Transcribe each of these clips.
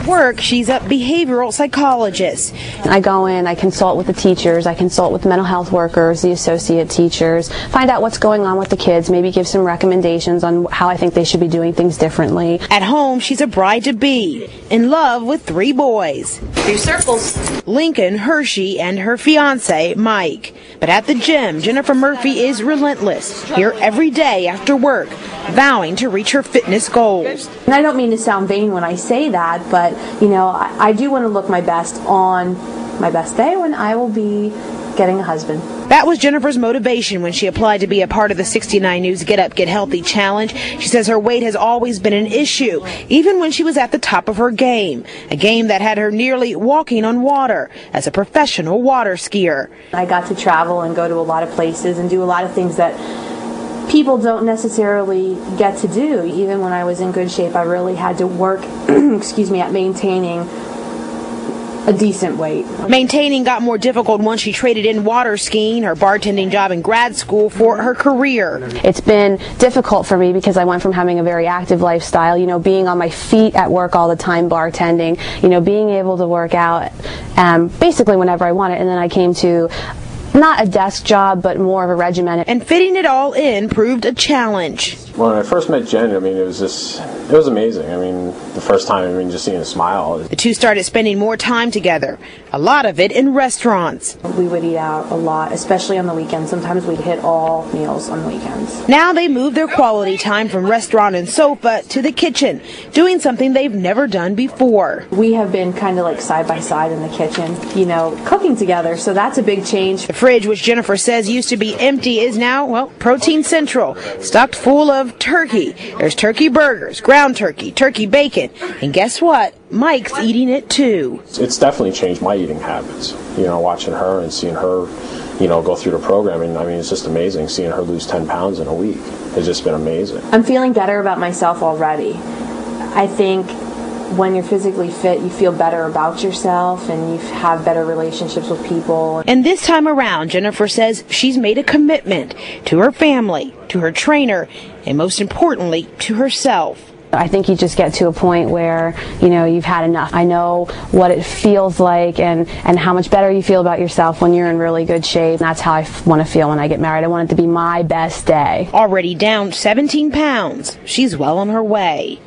At work, she's a behavioral psychologist. I go in, I consult with the teachers, I consult with the mental health workers, the associate teachers, find out what's going on with the kids, maybe give some recommendations on how I think they should be doing things differently. At home, she's a bride-to-be, in love with 3 boys. 2 circles. Lincoln, Hershey, and her fiancé, Mike. But at the gym, Jennifer Murphy is relentless, here every day after work, vowing to reach her fitness goals. And I don't mean to sound vain when I say that, but, you know, I do want to look my best on my best day when I will be getting a husband. That was Jennifer's motivation when she applied to be a part of the 69 News Get Up, Get Healthy Challenge. She says her weight has always been an issue, even when she was at the top of her game, a game that had her nearly walking on water as a professional water skier. I got to travel and go to a lot of places and do a lot of things that people don't necessarily get to do. Even when I was in good shape, I really had to work at maintaining a decent weight. Maintaining got more difficult once she traded in water skiing, her bartending job in grad school, for her career. It's been difficult for me because I went from having a very active lifestyle, you know, being on my feet at work all the time, bartending, you know, being able to work out basically whenever I wanted, and then I came to not a desk job, but more of a regimented. And fitting it all in proved a challenge. When I first met Jen, I mean, it was amazing. I mean, the first time, I mean, just seeing a smile. The two started spending more time together, a lot of it in restaurants. We would eat out a lot, especially on the weekends. Sometimes we'd hit all meals on the weekends. Now they move their quality time from restaurant and sofa to the kitchen, doing something they've never done before. We have been kind of like side by side in the kitchen, you know, cooking together, so that's a big change. The fridge, which Jennifer says used to be empty, is now, well, protein central, stocked full of turkey. There's turkey burgers, ground turkey, turkey bacon, and guess what? Mike's eating it too. It's definitely changed my eating habits, you know, watching her and seeing her, you know, go through the program. And I mean, it's just amazing seeing her lose 10 pounds in a week. It's just been amazing. I'm feeling better about myself already. I think when you're physically fit, you feel better about yourself and you have better relationships with people. And this time around, Jennifer says she's made a commitment to her family, to her trainer, and most importantly, to herself. I think you just get to a point where, you know, you've had enough. I know what it feels like and how much better you feel about yourself when you're in really good shape. That's how I want to feel when I get married. I want it to be my best day. Already down 17 pounds, she's well on her way.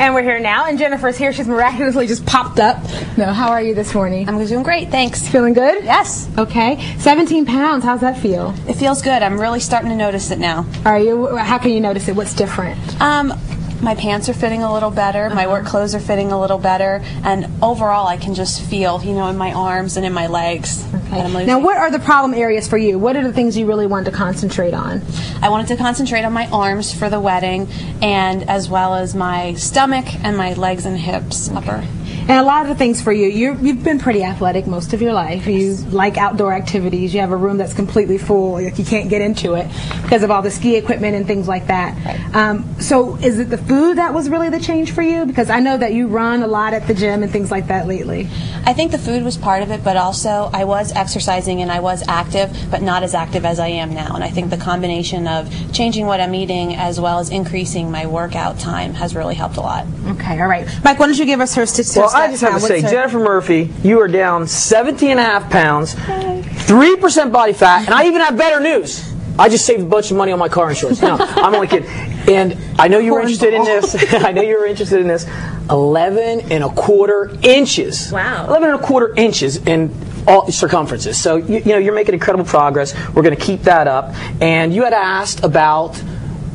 And we're here now, and Jennifer's here. She's miraculously just popped up. No, how are you this morning? I'm doing great, thanks. Feeling good? Yes. Okay. 17 pounds, how's that feel? It feels good. I'm really starting to notice it now. Are you? How can you notice it? What's different? My pants are fitting a little better, my work clothes are fitting a little better, and overall I can just feel, you know, in my arms and in my legs that I'm losing. Now, what are the problem areas for you? What are the things you really wanted to concentrate on? I wanted to concentrate on my arms for the wedding, and as well as my stomach and my legs and hips, upper. And a lot of the things for you, you've been pretty athletic most of your life. You like outdoor activities. You have a room that's completely full. Like you can't get into it because of all the ski equipment and things like that. Right. So is it the food that was really the change for you? Because I know that you run a lot at the gym and things like that lately. I think the food was part of it, but also I was exercising and I was active, but not as active as I am now. And I think the combination of changing what I'm eating as well as increasing my workout time has really helped a lot. Okay, all right. Mike, why don't you give us her statistics? Well, I just have to say, Jennifer Murphy, you are down 17.5 pounds, 3% body fat, and I even have better news. I just saved a bunch of money on my car insurance. No, I'm only kidding. And I know you were interested in this. I know you were interested in this. 11.25 inches. Wow. 11.25 inches in all circumferences. So, you know, you're making incredible progress. We're going to keep that up. And you had asked about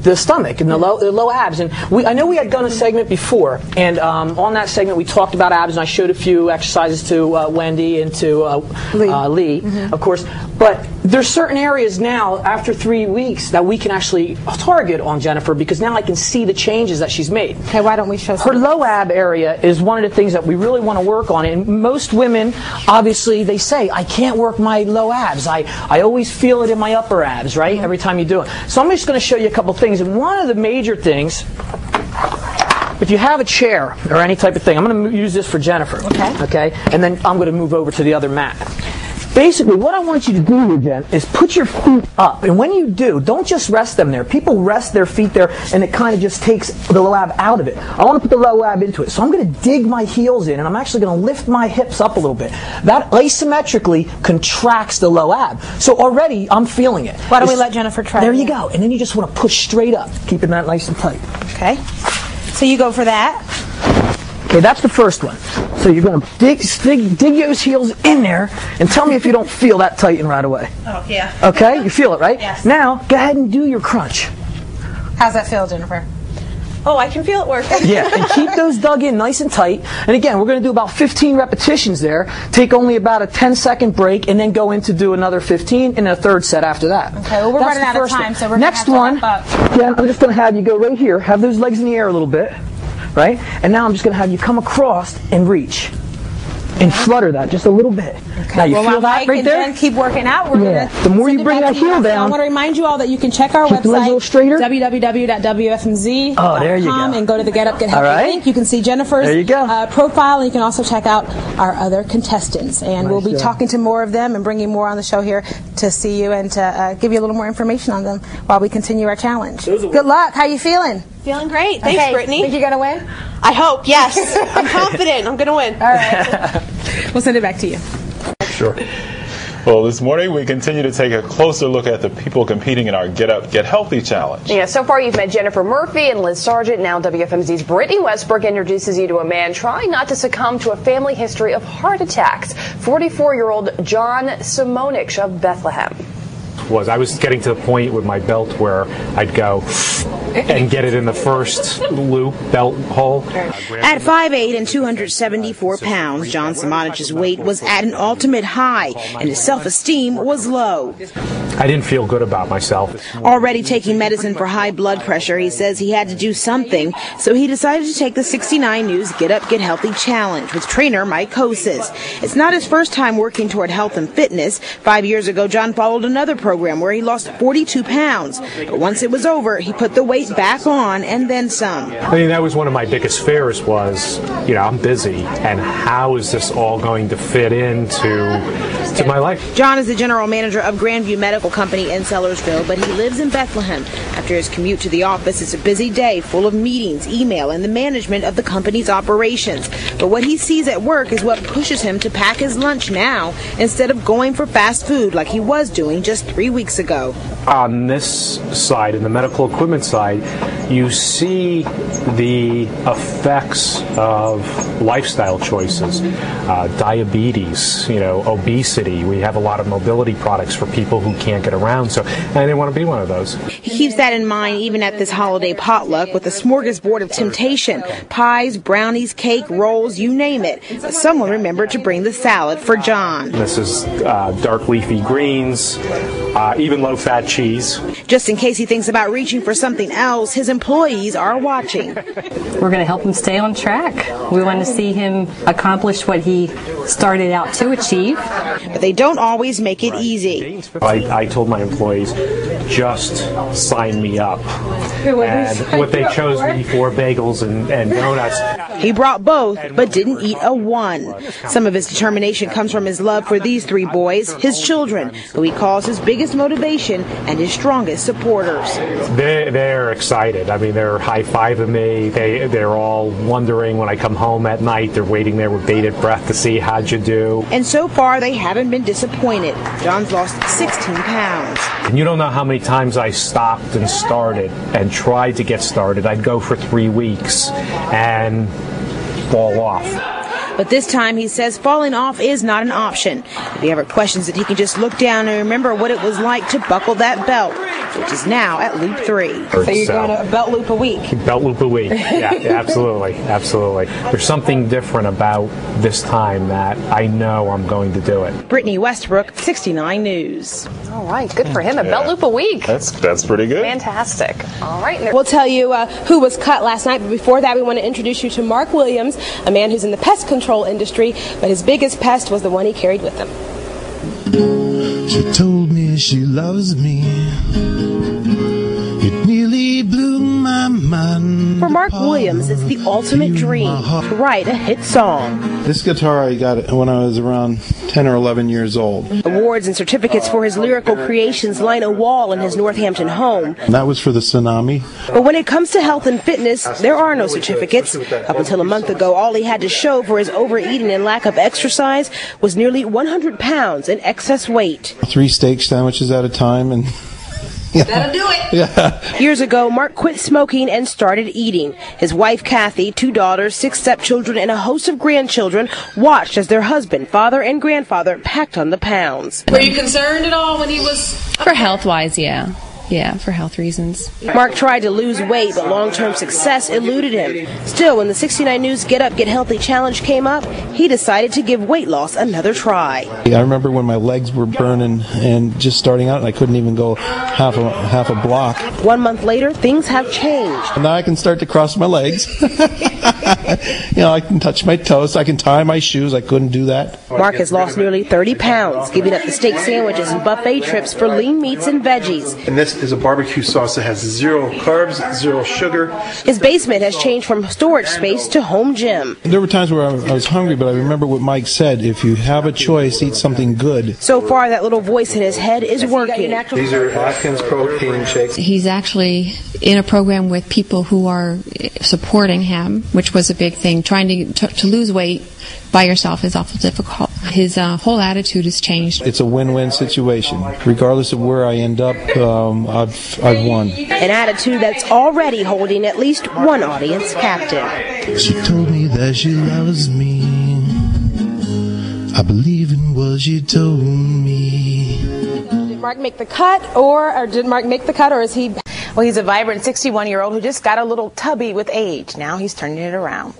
the stomach and the low abs, and I know we had done a segment before, and on that segment we talked about abs, and I showed a few exercises to Wendy and to Lee, of course. But there's certain areas now after 3 weeks that we can actually target on Jennifer because now I can see the changes that she's made. Okay, why don't we show her low ab area is one of the things that we really want to work on, and most women obviously they say I can't work my low abs. I always feel it in my upper abs, right? Every time you do it. So I'm just going to show you a couple things. And one of the major things, if you have a chair or any type of thing, I'm going to use this for Jennifer. Okay. And then I'm going to move over to the other mat. basically what I want you to do here, Jen, is put your feet up. And when you do, don't just rest them there. People rest their feet there and it kind of just takes the low ab out of it. I want to put the low ab into it. So I'm going to dig my heels in and I'm actually going to lift my hips up a little bit. That asymmetrically contracts the low ab. So already I'm feeling it. Why don't we let Jennifer try? There you go. And then you just want to push straight up, keeping that nice and tight. Okay. So you go for that. Okay, that's the first one. So you're going to dig those heels in there and tell me if you don't feel that tighten right away. Oh, yeah. Okay, you feel it, right? Yes. Now, go ahead and do your crunch. How's that feel, Jennifer? Oh, I can feel it working. Yeah, and keep those dug in nice and tight. And again, we're going to do about 15 repetitions there. Take only about a 10-second break and then go in to do another 15 and a third set after that. Okay, well, we're running out of time, so we're Next going to one, have to wrap up. yeah, I'm just going to have you go right here. Have those legs in the air a little bit, right? And now I'm just going to have you come across and reach. And flutter that just a little bit. Okay. Now you well, feel that Mike right and there? Jen keep working out. We're gonna The more you send it bring back that to you. heel down. I want to remind you all that you can check our Keep the legs a little website, straighter. www.wfmz.com, Oh, there you go. and go to the Get Up, Get Healthy All right. link. You can see Jennifer's There you go. profile, and you can also check out our other contestants. And we'll be job. talking to more of them and bringing more on the show here to see you and to give you a little more information on them while we continue our challenge. Good luck. How you feeling? Feeling great. Thanks, Okay. Brittany. Think you're going to win? I hope, yes. I'm confident I'm going to win. All right. We'll send it back to you. Sure. Well, this morning we continue to take a closer look at the people competing in our Get Up, Get Healthy challenge. Yeah, so far you've met Jennifer Murphy and Liz Sargent. Now WFMZ's Brittany Westbrook introduces you to a man trying not to succumb to a family history of heart attacks. 44-year-old John Simonich of Bethlehem. I was getting to the point with my belt where I'd go and get it in the first loop belt hole. At 5'8" and 274 pounds, John Simonich's weight was at an ultimate high, and his self-esteem was low. I didn't feel good about myself. Already taking medicine for high blood pressure, he says he had to do something, so he decided to take the 69 News Get Up, Get Healthy challenge with trainer Mike Koses. It's not his first time working toward health and fitness. 5 years ago, John followed another program where he lost 42 pounds. But once it was over, he put the weight back on and then some. I mean, that was one of my biggest fears was, I'm busy, and how is this all going to fit into my life? John is the general manager of Grandview Medical Company in Sellersville, but he lives in Bethlehem. After his commute to the office, it's a busy day full of meetings, email, and the management of the company's operations. But what he sees at work is what pushes him to pack his lunch now instead of going for fast food like he was doing just 3 weeks ago. On this side, in the medical equipment side, you see the effects of lifestyle choices, diabetes, obesity. We have a lot of mobility products for people who can't get around, so I didn't want to be one of those. He keeps that in mind even at this holiday potluck with a smorgasbord of temptation. Pies, brownies, cake, rolls, you name it. But someone remembered to bring the salad for John. This is dark leafy greens, even low-fat cheese. Just in case he thinks about reaching for something else, his employees are watching. We're going to help him stay on track. We want to see him accomplish what he started out to achieve. But they don't always make it easy. I told my employees, just sign me up. And what they chose me for, bagels and donuts. He brought both, but didn't eat a one. Some of his determination comes from his love for these three boys, his children, who he calls his biggest motivation and his strongest supporters. They're excited. I mean, they're high-fiving me. They're all wondering when I come home at night. They're waiting there with bated breath to see how'd you do. And so far, they haven't been disappointed. John's lost 16 pounds. And you don't know how many times I stopped and started and tried to get started. I'd go for 3 weeks and fall off. But this time, he says falling off is not an option. If he ever questions it, he can just look down and remember what it was like to buckle that belt, which is now at loop 3. So you're going to a belt loop a week? Belt loop a week. Yeah, absolutely. Absolutely. There's something different about this time that I know I'm going to do it. Brittany Westbrook, 69 News. All right, good for him. A belt loop a week. That's pretty good. Fantastic. All right. We'll tell you who was cut last night, but before that we want to introduce you to Mark Williams, a man who's in the pest control industry, but his biggest pest was the one he carried with him. She told me she loves me. It nearly blew my mind. man. For Mark Williams, it's the ultimate dream to write a hit song. This guitar I got when I was around 10 or 11 years old. Awards and certificates for his lyrical creations line a wall in his Northampton home. And that was for the tsunami. But when it comes to health and fitness, there are no certificates. Up until a month ago, all he had to show for his overeating and lack of exercise was nearly 100 pounds in excess weight. 3 steak sandwiches at a time, and that'll do it. Yeah. Years ago, Mark quit smoking and started eating. His wife, Kathy, 2 daughters, 6 stepchildren, and a host of grandchildren watched as their husband, father, and grandfather packed on the pounds. Were you concerned at all when he was... For health-wise, yeah. Yeah, for health reasons. Mark tried to lose weight, but long-term success eluded him. Still, when the 69 News Get Up, Get Healthy challenge came up, he decided to give weight loss another try. I remember when my legs were burning and just starting out, and I couldn't even go half a block. 1 month later, things have changed. And now I can start to cross my legs. I can touch my toes. I can tie my shoes. I couldn't do that. Mark has lost nearly 30 pounds, giving up the steak sandwiches and buffet trips for lean meats and veggies. And this is a barbecue sauce that has 0 carbs, 0 sugar. His basement has changed from storage space to home gym. There were times where I was hungry, but I remember what Mike said, if you have a choice, eat something good. So far, that little voice in his head is working. These are Atkins protein shakes. He's actually in a program with people who are supporting him, which was a big thing. Trying to lose weight by yourself is awful difficult. His whole attitude has changed. It's a win-win situation. Regardless of where I end up, I've won. An attitude that's already holding at least one audience captive. She told me that she loves me. I believe in what she told me. Did Mark make the cut, or did Mark make the cut, or is he... Well, he's a vibrant 61-year-old who just got a little tubby with age. Now he's turning it around.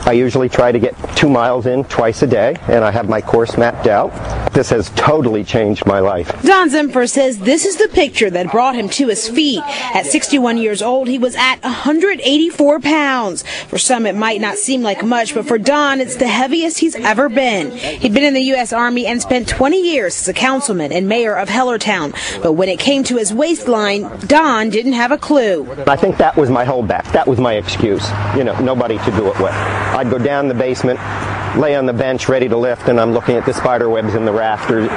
I usually try to get 2 miles in twice a day, and I have my course mapped out. This has totally changed my life. Don Zimfer says this is the picture that brought him to his feet. At 61 years old, he was at 184 pounds. For some, it might not seem like much, but for Don, it's the heaviest he's ever been. He'd been in the U.S. Army and spent 20 years as a councilman and mayor of Hellertown. But when it came to his waistline, Don didn't have a clue. I think that was my holdback. That was my excuse. Nobody to do it with. I'd go down the basement, lay on the bench ready to lift, and I'm looking at the spider webs in the rafters,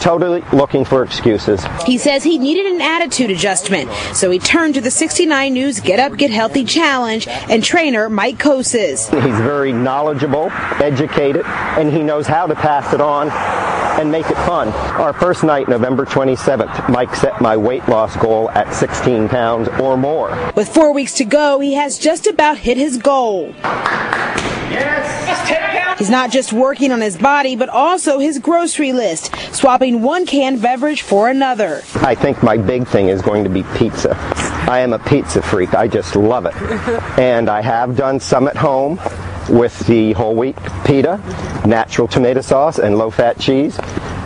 totally looking for excuses. He says he needed an attitude adjustment, so he turned to the 69 News Get Up, Get Healthy Challenge and trainer Mike Koses. He's very knowledgeable, educated, and he knows how to pass it on and make it fun. Our first night, November 27th, Mike set my weight loss goal at 16 pounds or more. With 4 weeks to go, he has just about hit his goal. He's not just working on his body, but also his grocery list, swapping one canned beverage for another. I think my big thing is going to be pizza. I am a pizza freak. I just love it. And I have done some at home with the whole wheat pita, natural tomato sauce, and low-fat cheese.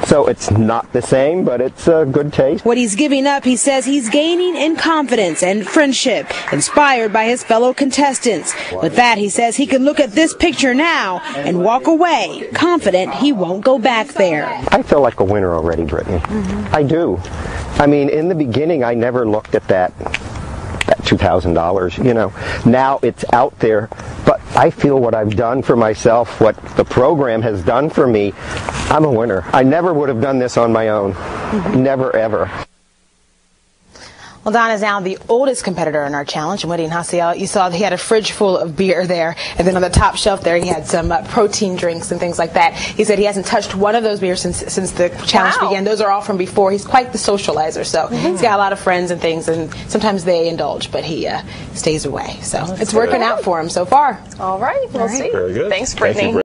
So it's not the same, but it's a good taste. What he's giving up, he says he's gaining in confidence and friendship, inspired by his fellow contestants. With that, he says he can look at this picture now and walk away, confident he won't go back there. I feel like a winner already, Brittany. I do. I mean, in the beginning, I never looked at that $2,000, now it's out there, but I feel what I've done for myself, what the program has done for me, I'm a winner. I never would have done this on my own. Never, ever. Well, Don is now the oldest competitor in our challenge. Woody and Hasiel, you saw he had a fridge full of beer there, and then on the top shelf there he had some protein drinks and things like that. He said he hasn't touched one of those beers since the challenge began. Those are all from before. He's quite the socializer, so he's got a lot of friends and things, and sometimes they indulge, but he stays away. So it's working out for him so far. All right, we'll see. Very good. Thanks, Brittany. Thank you,